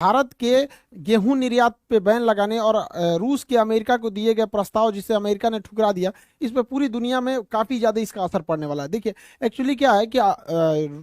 भारत के गेहूं निर्यात पे बैन लगाने और रूस के अमेरिका को दिए गए प्रस्ताव जिसे अमेरिका ने ठुकरा दिया, इस पे पूरी दुनिया में काफी ज्यादा इसका असर पड़ने वाला है। देखिए एक्चुअली क्या है कि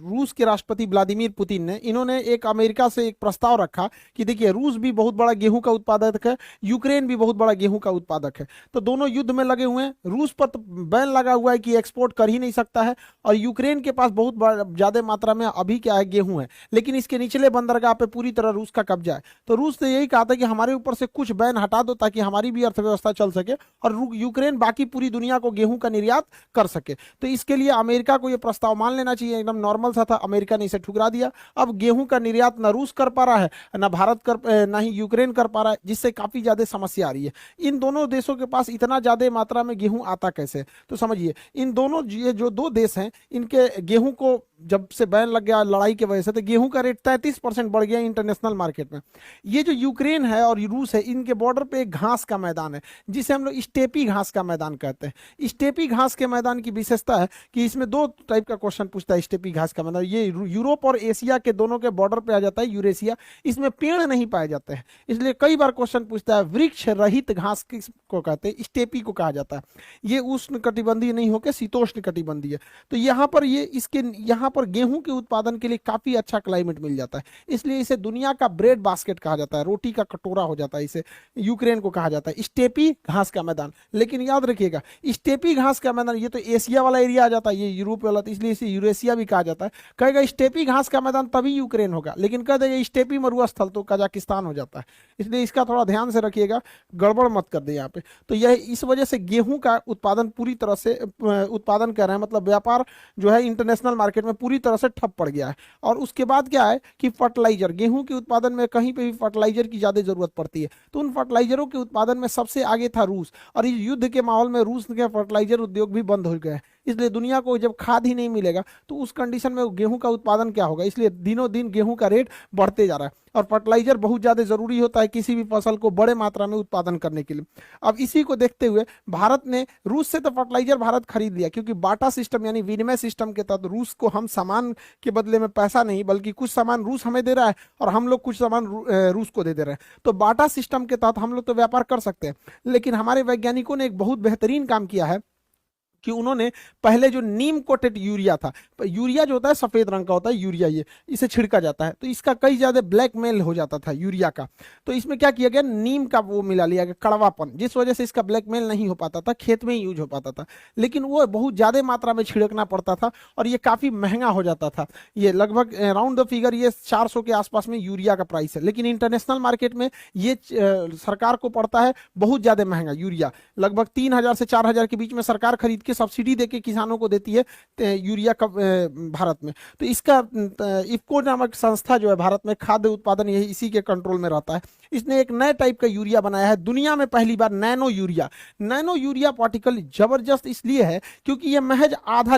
रूस के राष्ट्रपति व्लादिमीर पुतिन ने इन्होंने एक अमेरिका से एक प्रस्ताव रखा कि देखिए रूस भी बहुत बड़ा गेहूं का उत्पादक है, यूक्रेन भी बहुत बड़ा गेहूं का उत्पादक है, तो दोनों युद्ध में लगे हुए हैं। रूस पर तो बैन लगा हुआ है कि एक्सपोर्ट कर ही नहीं सकता है, और यूक्रेन के पास बहुत ज्यादा मात्रा में अभी क्या है, गेहूं है, लेकिन इसके निचले बंदरगाह पे पूरी तरह रूस का कब्जा है। तो रूस ने यही कहा था कि हमारे ऊपर से कुछ बैन हटा दो ताकि हमारी भी अर्थव्यवस्था चल सके और यूक्रेन बाकी पूरी दुनिया को गेहूं का निर्यात कर सके। तो इसके लिए अमेरिका को यह प्रस्ताव मान लेना चाहिए, एकदम नॉर्मल सा था, अमेरिका ने इसे ठुकरा दिया। अब गेहूं का निर्यात ना रूस कर पा रहा है, ना भारत कर, ना ही यूक्रेन कर पा रहा है, जिससे काफी ज्यादा समस्या आ रही है। इन दोनों देशों के पास इतना ज्यादा मात्रा में गेहूं आता कैसे? तो समझिए इन दोनों ये जो दो देश हैं, इनके गेहूं को जब से बैन लग गया लड़ाई की वजह से, तो गेहूं का रेट 33% बढ़ गया इंटरनेशनल मार्केट में। ये जो यूक्रेन है और रूस है, इनके बॉर्डर पे एक घास का मैदान है जिसे हम लोग स्टेपी घास का मैदान कहते हैं। स्टेपी घास के मैदान की विशेषता है कि इसमें दो टाइप का क्वेश्चन पूछता है। स्टेपी घास का मैदान ये यूरोप और एशिया के दोनों के बॉर्डर पे आ जाता है, यूरेशिया। इसमें पेड़ नहीं पाए जाते हैं, इसलिए कई बार क्वेश्चन पूछता है। वृक्ष रहित घास किसको कहते हैं? स्टेपी को कहा जाता है। ये उष्ण कटिबंधीय नहीं होकर शीतोष्ण कटिबंधीय। तो यहाँ पर ये इसके यहाँ पर गेहूं के उत्पादन के लिए काफी अच्छा क्लाइमेट मिल जाता है, इसलिए इसे दुनिया का ब्रेड बास्केट कहा जाता है, रोटी का कटोरा हो जाता है। इसे यूक्रेन को कहा जाता है स्टेपी घास का मैदान। लेकिन याद रखिएगा, स्टेपी घास का मैदान ये तो एशिया वाला एरिया आ जाता है, ये यूरोप वाला, तो इसलिए इसे यूरेशिया भी कहा जाता है। कहेगा स्टेपी घास का मैदान तभी यूक्रेन होगा, लेकिन कह देगा स्टेपी मरुस्थल तो कजाकिस्तान हो जाता है। इसलिए इसका थोड़ा ध्यान से रखिएगा, गड़बड़ मत कर दे यहाँ पे। तो यह इस वजह से गेहूं का उत्पादन पूरी तरह से उत्पादन कर रहे हैं, मतलब व्यापार जो है इंटरनेशनल मार्केट में पूरी तरह से ठप पड़ गया है। और उसके बाद क्या है कि फर्टिलाइजर, गेहूं के उत्पादन में कहीं पे भी फर्टिलाइजर की ज्यादा जरूरत पड़ती है, तो उन फर्टिलाइजरों के उत्पादन में सबसे आगे था रूस। और इस युद्ध के माहौल में रूस के फर्टिलाइजर उद्योग भी बंद हो गए, इसलिए दुनिया को जब खाद ही नहीं मिलेगा तो उस कंडीशन में गेहूं का उत्पादन क्या होगा? इसलिए दिनों दिन गेहूं का रेट बढ़ते जा रहा है। और फर्टिलाइजर बहुत ज्यादा जरूरी होता है किसी भी फसल को बड़े मात्रा में उत्पादन करने के लिए। अब इसी को देखते हुए भारत ने रूस से तो फर्टिलाइजर भारत खरीद लिया, क्योंकि बाटा सिस्टम यानी विनिमय सिस्टम के तहत रूस को हम सामान के बदले में पैसा नहीं, बल्कि कुछ सामान रूस हमें दे रहा है और हम लोग कुछ सामान रूस को दे दे रहे हैं। तो बाटा सिस्टम के तहत हम लोग तो व्यापार कर सकते हैं। लेकिन हमारे वैज्ञानिकों ने एक बहुत बेहतरीन काम किया है कि उन्होंने पहले जो नीम कोटेड यूरिया था, यूरिया जो होता है सफेद रंग का होता है यूरिया, ये इसे छिड़का जाता है, तो इसका कई ज्यादा ब्लैकमेल हो जाता था यूरिया का। तो इसमें क्या किया गया, नीम का वो मिला लिया गया, कड़वापन, जिस वजह से इसका ब्लैकमेल नहीं हो पाता था, खेत में ही यूज हो पाता था। लेकिन वो बहुत ज्यादा मात्रा में छिड़कना पड़ता था और ये काफी महंगा हो जाता था। ये लगभग राउंड द फिगर ये 400 के आसपास में यूरिया का प्राइस है, लेकिन इंटरनेशनल मार्केट में ये सरकार को पड़ता है बहुत ज्यादा महंगा यूरिया। लगभग 3000 से 4000 के बीच में सरकार खरीद के सब्सिडी देके किसानों को देती है यूरिया का भारत में। तो इसका इफको नामक संस्था जो है भारत में खाद्य उत्पादन यही इसी के कंट्रोल में रहता है। इसने एक नए टाइप का यूरिया बनाया है, दुनिया में पहली बार nano urea. Nano urea particle जबरदस्त इसलिए है क्योंकि यह महज आधा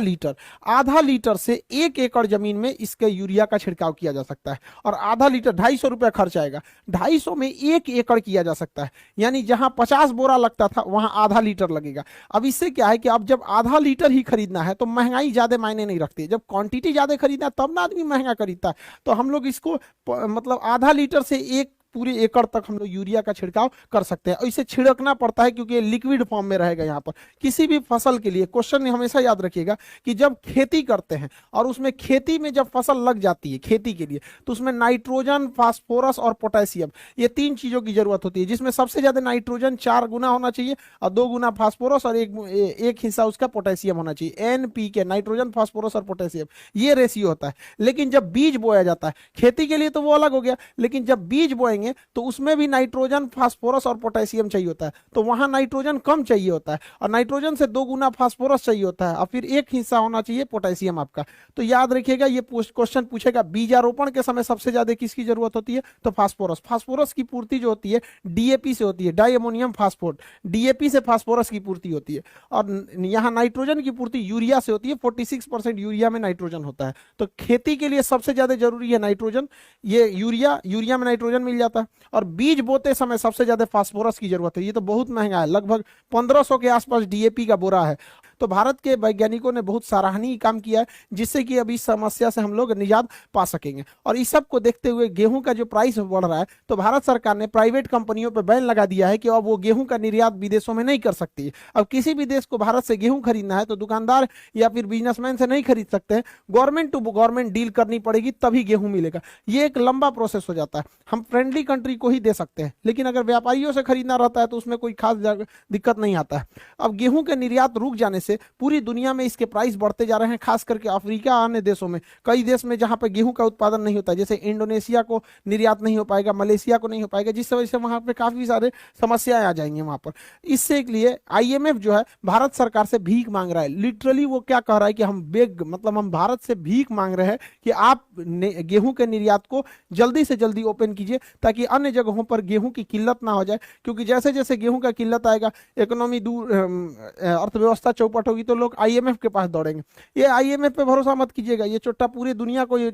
लीटर से 1 एकड़ जमीन में इसके यूरिया का छिड़काव किया जा सकता है। और आधा लीटर 250 रुपया खर्च आएगा, 250 में 1 एकड़ किया जा सकता है, यानी जहां 50 बोरा लगता था वहां आधा लीटर लगेगा। अब इससे क्या है कि अब जब आधा लीटर ही खरीदना है तो महंगाई ज्यादा मायने नहीं रखती है, जब क्वांटिटी ज्यादा खरीदना है तब ना आदमी महंगा खरीदता है। तो हम लोग इसको मतलब आधा लीटर से 1 पूरे एकड़ तक हम लोग यूरिया का छिड़काव कर सकते हैं। और इसे छिड़कना पड़ता है क्योंकि लिक्विड फॉर्म में रहेगा। यहाँ पर किसी भी फसल के लिए क्वेश्चन हमेशा याद रखिएगा कि जब खेती करते हैं और उसमें खेती में जब फसल लग जाती है खेती के लिए, तो उसमें नाइट्रोजन, फास्फोरस और पोटेशियम, ये 3 चीजों की जरूरत होती है, जिसमें सबसे ज्यादा नाइट्रोजन 4 गुना होना चाहिए और 2 गुना फास्फोरस और एक हिस्सा उसका पोटेशियम होना चाहिए। NPK, नाइट्रोजन, फास्फोरस और पोटेशियम, ये रेशियो होता है। लेकिन जब बीज बोया जाता है खेती के लिए तो वो अलग हो गया, लेकिन जब बीज बोएंगे तो उसमें भी नाइट्रोजन, फास्फोरस और पोटेशियम चाहिए होता है। तो वहां नाइट्रोजन कम चाहिए होता है और नाइट्रोजन से 2 गुना फास्फोरस चाहिए होता है और फिर 1 हिस्सा होना चाहिए पोटेशियम आपका। तो याद रखिएगा ये क्वेश्चन पूछेगा, बीजारोपण के समय सबसे ज्यादा किसकी जरूरत होती है? तो फास्फोरस। फास्फोरस की पूर्ति जो होती है DAP से होती है, डाई अमोनियम फास्फोट। DAP से फास्फोरस की पूर्ति होती है। और यहाँ नाइट्रोजन की पूर्ति यूरिया से होती है, 46% यूरिया में नाइट्रोजन होता है। तो खेती के लिए सबसे ज्यादा जरूरी है नाइट्रोजन, ये यूरिया में नाइट्रोजन मिल जाता है। जाता है। और बीज बोते समय सबसे ज्यादा फास्फोरस की जरूरत है, ये तो बहुत महंगा है, लगभग 1500 के आसपास डीएपी का बोरा है। तो भारत के वैज्ञानिकों ने बहुत सराहनीय काम किया है, जिससे कि अभी इस समस्या से हम लोग निजात पा सकेंगे। और इस सब को देखते हुए गेहूं का जो प्राइस बढ़ रहा है, तो भारत सरकार ने प्राइवेट कंपनियों पर बैन लगा दिया है कि अब वो गेहूं का निर्यात विदेशों में नहीं कर सकती। अब किसी भी देश को भारत से गेहूं खरीदना है तो दुकानदार या फिर बिजनेसमैन से नहीं खरीद सकते हैं, गवर्नमेंट टू गवर्नमेंट डील करनी पड़ेगी, तभी गेहूं मिलेगा। ये एक लंबा प्रोसेस हो जाता है। हम फ्रेंडली कंट्री को ही दे सकते हैं, लेकिन अगर व्यापारियों से खरीदना रहता है तो उसमें कोई खास दिक्कत नहीं आता है। अब गेहूं के निर्यात रुक जाने से पूरी दुनिया में इसके प्राइस बढ़ते जा रहे हैं, खास करके अफ्रीका अन्य देशों में, कई देश में जहां पर गेहूं का उत्पादन नहीं होता है, जैसे इंडोनेशिया को निर्यात नहीं हो पाएगा, मलेशिया को नहीं हो पाएगा, जिस वजह से वहां पे काफी सारे समस्याएं आ जाएंगी वहां पर। इससे के लिए आईएमएफ जो है भारत सरकार से भीख मांग रहा है। लिटरली वो क्या कह रहा है कि हम बेग मतलब हम भारत से भीख मांग रहे हैं कि आप गेहूं के निर्यात को जल्दी से जल्दी ओपन कीजिए, ताकि अन्य जगहों पर गेहूं की किल्लत ना हो जाए। क्योंकि जैसे जैसे गेहूं का किल्लत आएगा, इकोनॉमी दूर, अर्थव्यवस्था चौपट होगी, तो लोग आईएमएफ के पास दौड़ेंगे। ये आईएमएफ पे भरोसा मत कीजिएगा, ये चोट्टा पूरी दुनिया को ये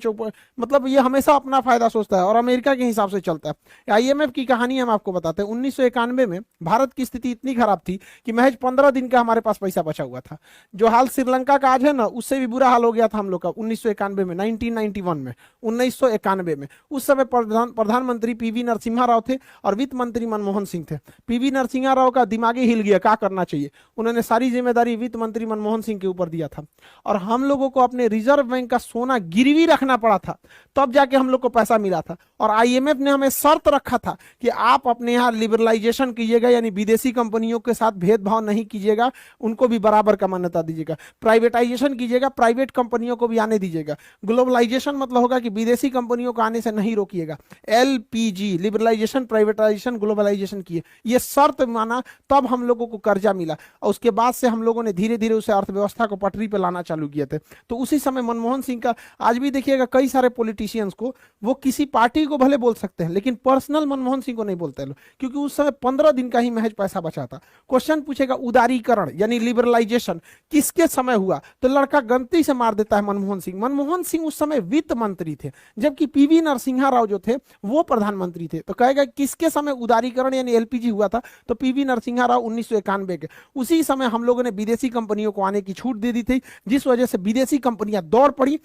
मतलब ये हमेशा अपना फायदा सोचता है और अमेरिका के हिसाब से चलता है। आईएमएफ की कहानी हम आपको बताते हैं। 1991 में भारत की स्थिति इतनी खराब थी कि महज 15 दिन का हमारे पास पैसा बचा हुआ था। जो हाल श्रीलंका का आज है ना, उससे भी बुरा हाल हो गया था हम लोग का 1991 में, 1991 में, 1991 में। उस समय प्रधानमंत्री पीवी नरसिम्हा राव थे और वित्त मंत्री मनमोहन सिंह थे। पीवी नरसिम्हा राव का दिमाग ही हिल गया, क्या करना चाहिए। उन्होंने सारी जिम्मेदारी वित्त मंत्री मनमोहन सिंह के ऊपर दिया था और हम लोगों को अपने रिजर्व बैंक का सोना गिरवी रखना पड़ा था, तब जाके हम लोग को पैसा मिला था। और आईएमएफ ने हमें शर्त रखा था कि आप अपने यहाँ लिबरलाइजेशन कीजिएगा, यानी विदेशी कंपनियों के साथ भेदभाव नहीं कीजिएगा, उनको भी बराबर का मान्यता दीजिएगा। प्राइवेटाइजेशन कीजिएगा, प्राइवेट कंपनियों को भी आने दीजिएगा। ग्लोबलाइजेशन मतलब होगा कि विदेशी कंपनियों को आने से नहीं रोकिएगा। एलपीजी, लिबरलाइजेशन, प्राइवेटाइजेशन, ग्लोबलाइजेशन किए, ये शर्त माना, तब हम लोगों को कर्जा मिला। और उसके बाद से हम लोगों ने धीरे धीरे उसे अर्थव्यवस्था को पटरी पे लाना चालू किए थे। तो उसी समय मनमोहन सिंह का, आज भी देखिएगा कई सारे पॉलिटिशियंस को, वो किसी पार्टी को भले बोल सकते हैं लेकिन पर्सनल मनमोहन सिंह को नहीं बोलते लोग, क्योंकि उस समय 15 दिन का ही महज पैसा बचा था। क्वेश्चन पूछेगा उदारीकरण यानी लिबरलाइजेशन किसके समय हुआ, तो लड़का गलती से मार देता है मनमोहन सिंह। मनमोहन सिंह उस समय वित्त मंत्री थे, जबकि पीवी नरसिम्हा राव जो थे वो प्रधानमंत्री थे। तो कहेगा किसके समय उदारीकरण यानी एलपीजी हुआ था, तो पीवी नरसिम्हा राव 1991 के। उसी समय हम लोगों ने विदेशी कंपनियों को आने की छूट दे दी थी, जिस वजह से विदेशी कंपनियां दौड़ पड़ी।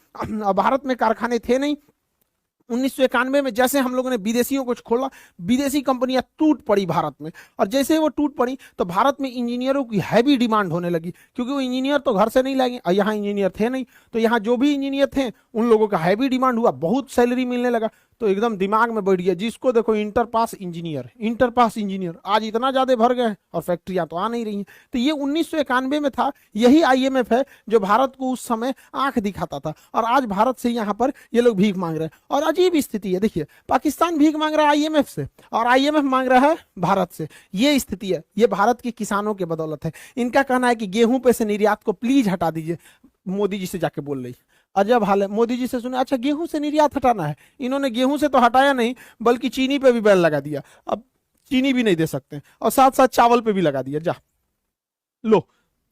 भारत में कारखाने थे नहीं। 1991 में जैसे हम लोगों ने विदेशियों को खोला, विदेशी कंपनियां टूट पड़ी भारत में। और जैसे वो टूट पड़ी तो भारत में इंजीनियरों की हैवी डिमांड होने लगी, क्योंकि वो इंजीनियर तो घर से नहीं लाएंगे, और यहाँ इंजीनियर थे नहीं, तो यहाँ जो भी इंजीनियर थे उन लोगों का हैवी डिमांड हुआ, बहुत सैलरी मिलने लगा। तो एकदम दिमाग में बैठ गया, जिसको देखो inter pass engineer, inter pass engineer, आज इतना ज्यादा भर गए और फैक्ट्रियां तो आ नहीं रही हैं। तो ये 1991 में था। यही आईएमएफ है जो भारत को उस समय आंख दिखाता था, और आज भारत से यहाँ पर ये लोग भीख मांग रहे हैं। और अजीब स्थिति है, देखिए पाकिस्तान भीख मांग रहा है आईएमएफ से और आईएमएफ मांग रहा है भारत से। ये स्थिति है, ये भारत के किसानों के बदौलत है। इनका कहना है कि गेहूं पे से निर्यात को प्लीज हटा दीजिए। मोदी जी से जाके बोल रही, अजब हाल है। मोदी जी से सुने, अच्छा गेहूं से निर्यात हटाना है। इन्होंने गेहूं से तो हटाया नहीं, बल्कि चीनी पे भी बैन लगा दिया। अब चीनी भी नहीं दे सकते, और साथ साथ चावल पे भी लगा दिया। जा लो,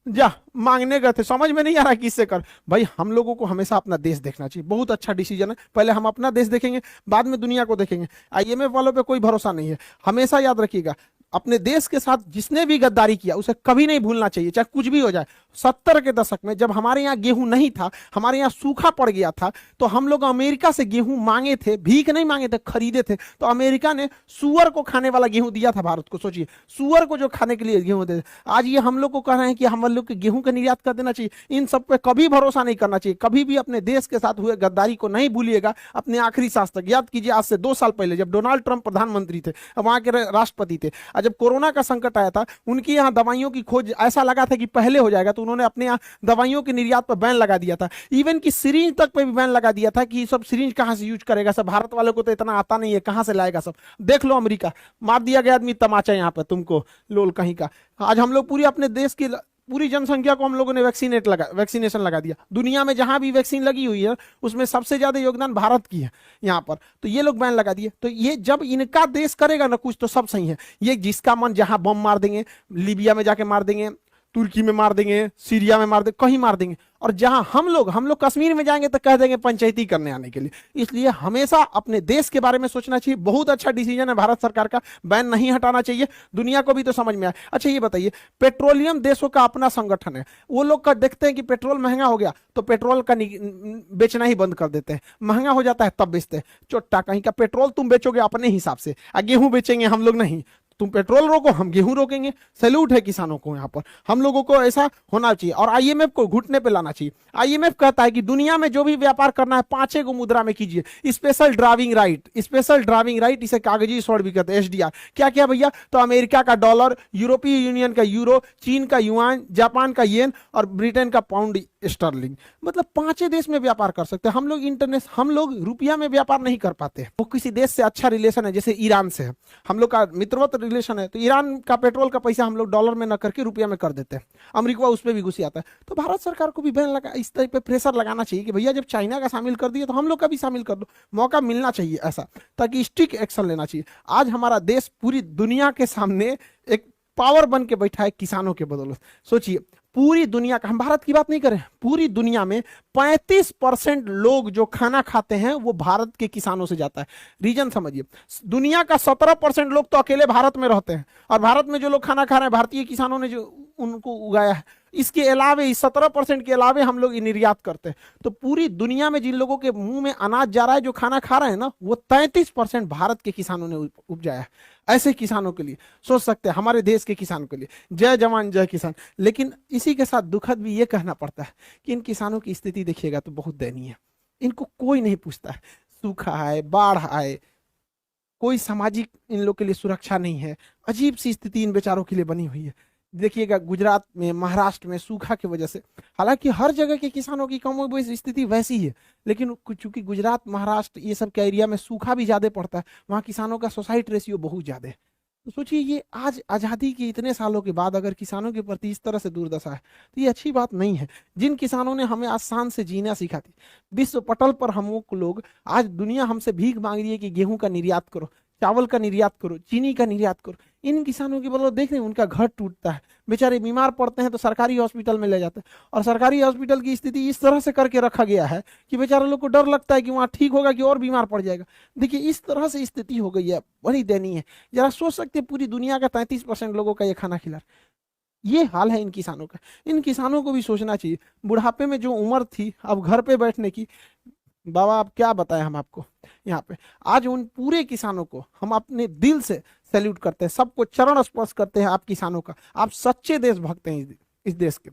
जा मांगने गए थे, समझ में नहीं आ रहा किससे कर। भाई हम लोगों को हमेशा अपना देश देखना चाहिए, बहुत अच्छा डिसीजन है। पहले हम अपना देश देखेंगे, बाद में दुनिया को देखेंगे। आईएमएफ वालों पे कोई भरोसा नहीं है। हमेशा याद रखिएगा, अपने देश के साथ जिसने भी गद्दारी किया उसे कभी नहीं भूलना चाहिए, चाहे कुछ भी हो जाए। 70 के दशक में जब हमारे यहाँ गेहूं नहीं था, हमारे यहाँ सूखा पड़ गया था, तो हम लोग अमेरिका से गेहूं मांगे थे, भीख नहीं मांगे थे, खरीदे थे। तो अमेरिका ने सुअर को खाने वाला गेहूं दिया था भारत को। सोचिए, सुअर को जो खाने के लिए गेहूं दे, आज ये हम लोग को कह रहे हैं कि हम लोग के गेहूं का निर्यात कर देना चाहिए। इन सब पे कभी भरोसा नहीं करना चाहिए। कभी भी अपने देश के साथ हुए गद्दारी को नहीं भूलिएगा, अपने आखिरी सांस तक। याद कीजिए, आज से 2 साल पहले जब डोनाल्ड ट्रंप प्रधानमंत्री थे, वहां के राष्ट्रपति थे, और जब कोरोना का संकट आया था, उनके यहाँ दवाइयों की खोज ऐसा लगा था कि पहले हो जाएगा, तो उन्होंने अपने यहाँ दवाइयों के निर्यात पर बैन लगा दिया था। इवन की सिरिंज तक पे भी बैन लगा दिया था कि सब सिरिंज कहां से यूज करेगा, सब भारत वालों को तो इतना आता नहीं है, कहां से लाएगा सब। देख लो अमेरिका, मार दिया गया आदमी तमाचा यहाँ पे तुमको, लोल कहीं का। आज हम लोग पूरी अपने देश की पूरी जनसंख्या को हम लोगों ने वैक्सीनेशन लगा दिया। दुनिया में जहां भी वैक्सीन लगी हुई है उसमें सबसे ज्यादा योगदान भारत की है यहाँ पर। तो ये लोग बैन लगा दिए। तो ये जब इनका देश करेगा ना कुछ, तो सब सही है। ये जिसका मन जहां बम मार देंगे, लीबिया में जाके मार देंगे, तुर्की में मार देंगे, सीरिया में मार देंगे, कहीं मार देंगे। और जहां हम लोग कश्मीर में जाएंगे तो कह देंगे पंचायती करने आने के लिए। इसलिए हमेशा अपने देश के बारे में सोचना चाहिए। बहुत अच्छा डिसीजन है भारत सरकार का, बैन नहीं हटाना चाहिए, दुनिया को भी तो समझ में आए। अच्छा ये बताइए, पेट्रोलियम देशों का अपना संगठन है, वो लोग का देखते हैं कि पेट्रोल महंगा हो गया तो पेट्रोल का बेचना ही बंद कर देते हैं, महंगा हो जाता है तब बेचते हैं। चोट्टा कहीं का, पेट्रोल तुम बेचोगे अपने हिसाब से, गेहूं बेचेंगे हम लोग नहीं, तुम पेट्रोल रोको हम गेहूं रोकेंगे। सैल्यूट है किसानों को, यहाँ पर हम लोगों को ऐसा होना चाहिए और आईएमएफ को घुटने पे लाना चाहिए। आईएमएफ कहता है कि दुनिया में जो भी व्यापार करना है 5 गो मुद्रा में कीजिए। Special driving right, special driving right, इसे कागजी स्वर्ण भी कहते हैं, एसडीआर। क्या क्या भैया, तो अमेरिका का डॉलर, यूरोपीय यूनियन का यूरो, चीन का युआन, जापान का येन और ब्रिटेन का पाउंड स्टर्लिंग। मतलब 5 देश में व्यापार कर सकते हैं हम लोग। इंटरनेशनल हम लोग रुपया में व्यापार नहीं कर पाते। वो किसी देश से अच्छा रिलेशन है, जैसे ईरान से है हम लोग का मित्रवत रिलेशन है, तो ईरान का पेट्रोल का पैसा हम लोग डॉलर में न करके रुपया में कर देते हैं। अमेरिका उस पर भी घुस आता है। तो भारत सरकार को भी बैन लगा, इस तरह पे प्रेशर लगाना चाहिए कि भैया जब चाइना का शामिल कर दिया तो हम लोग का भी शामिल कर दो। मौका मिलना चाहिए ऐसा, ताकि स्ट्रिक्ट एक्शन लेना चाहिए। आज हमारा देश पूरी दुनिया के सामने एक पावर बन के बैठा है किसानों के बदौलत। सोचिए, पूरी दुनिया का, हम भारत की बात नहीं करें, पूरी दुनिया में 35% लोग जो खाना खाते हैं वो भारत के किसानों से जाता है। रीजन समझिए, दुनिया का 17% लोग तो अकेले भारत में रहते हैं, और भारत में जो लोग खाना खा रहे हैं भारतीय किसानों ने जो उनको उगाया है। इसके अलावे, इस 17% के अलावे हम लोग निर्यात करते हैं। तो पूरी दुनिया में जिन लोगों के मुंह में अनाज जा रहा है, जो खाना खा रहे हैं ना, वो 33% भारत के किसानों ने उपजाया है। ऐसे किसानों के लिए सोच सकते हैं, हमारे देश के किसानों के लिए जय जवान जय किसान। लेकिन इसी के साथ दुखद भी ये कहना पड़ता है कि इन किसानों की स्थिति देखिएगा तो बहुत दयनीय है। इनको कोई नहीं पूछता है, सूखा आए, बाढ़ आए, कोई सामाजिक इन लोग के लिए सुरक्षा नहीं है। अजीब सी स्थिति इन बेचारों के लिए बनी हुई है। देखिएगा गुजरात में, महाराष्ट्र में सूखा की वजह से, हालांकि हर जगह के किसानों की कमोबेश स्थिति वैसी है, लेकिन चूंकि गुजरात, महाराष्ट्र ये सब के एरिया में सूखा भी ज्यादा पड़ता है, वहाँ किसानों का सुसाइड रेशियो बहुत ज्यादा है। तो सोचिए, ये आज आज़ादी के इतने सालों के बाद अगर किसानों के प्रति इस तरह से दुर्दशा है तो ये अच्छी बात नहीं है। जिन किसानों ने हमें आसान से जीना सिखा थी, विश्व पटल पर हम लोग, आज दुनिया हमसे भीख मांग रही है कि गेहूं का निर्यात करो, चावल का निर्यात करो, चीनी का निर्यात करो। इन किसानों की बदौलत देख रहे हैं, उनका घर टूटता है, बेचारे बीमार पड़ते हैं तो सरकारी हॉस्पिटल में ले जाते हैं, और सरकारी हॉस्पिटल की स्थिति इस तरह से करके रखा गया है कि बेचारे लोग को डर लगता है कि वहाँ ठीक होगा कि और बीमार पड़ जाएगा। देखिए, इस तरह से स्थिति हो गई है, बड़ी दयनीय है। जरा सोच सकते हैं, पूरी दुनिया का 33% लोगों का ये खाना खिला, ये हाल है इन किसानों का। इन किसानों को भी सोचना चाहिए। बुढ़ापे में जो उम्र थी अब घर पे बैठने की, बाबा अब क्या बताएं हम आपको। यहाँ पे आज उन पूरे किसानों को हम अपने दिल से सैल्यूट करते हैं, सबको चरण स्पर्श करते हैं। आप किसानों का, आप सच्चे देशभक्त हैं इस देश के।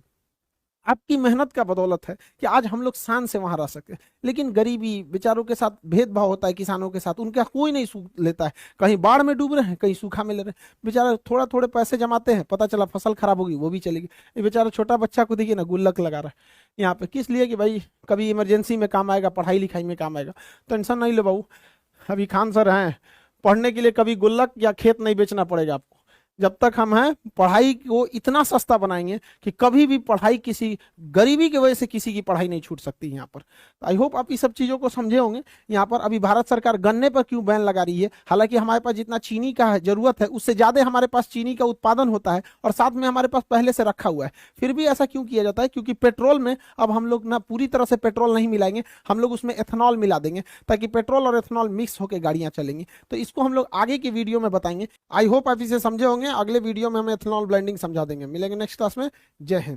आपकी मेहनत का बदौलत है कि आज हम लोग शान से वहां रह सके। लेकिन गरीबी, बेचारों के साथ भेदभाव होता है किसानों के साथ, उनका कोई नहीं सूख लेता है। कहीं बाढ़ में डूब रहे हैं, कहीं सूखा में ले रहे हैं। बेचारा थोड़ा थोड़े पैसे जमाते हैं, पता चला फसल खराब होगी, वो भी चलेगी। ये बेचारा छोटा बच्चा को देखिए ना, गुल्लक लगा रहा है यहाँ पे, किस लिए? कि भाई कभी इमरजेंसी में काम आएगा, पढ़ाई लिखाई में काम आएगा। टेंशन नहीं लो बाबू, अभी खान सर हैं, पढ़ने के लिए कभी गुल्लक या खेत नहीं बेचना पड़ेगा आपको। जब तक हम हैं, पढ़ाई को इतना सस्ता बनाएंगे कि कभी भी पढ़ाई, किसी गरीबी की वजह से किसी की पढ़ाई नहीं छूट सकती यहाँ पर। आई होप आप इस सब चीज़ों को समझे होंगे। यहाँ पर अभी भारत सरकार गन्ने पर क्यों बैन लगा रही है? हालांकि हमारे पास जितना चीनी का जरूरत है उससे ज़्यादा हमारे पास चीनी का उत्पादन होता है, और साथ में हमारे पास पहले से रखा हुआ है। फिर भी ऐसा क्यों किया जाता है? क्योंकि पेट्रोल में अब हम लोग ना पूरी तरह से पेट्रोल नहीं मिलाएंगे, हम लोग उसमें एथेनॉल मिला देंगे, ताकि पेट्रोल और एथेनॉल मिक्स होकर गाड़ियाँ चलेंगी। तो इसको हम लोग आगे की वीडियो में बताएंगे। आई होप आप इसे समझे होंगे। अगले वीडियो में हम एथेनॉल ब्लेंडिंग समझा देंगे। मिलेंगे नेक्स्ट क्लास में। जय हिंद।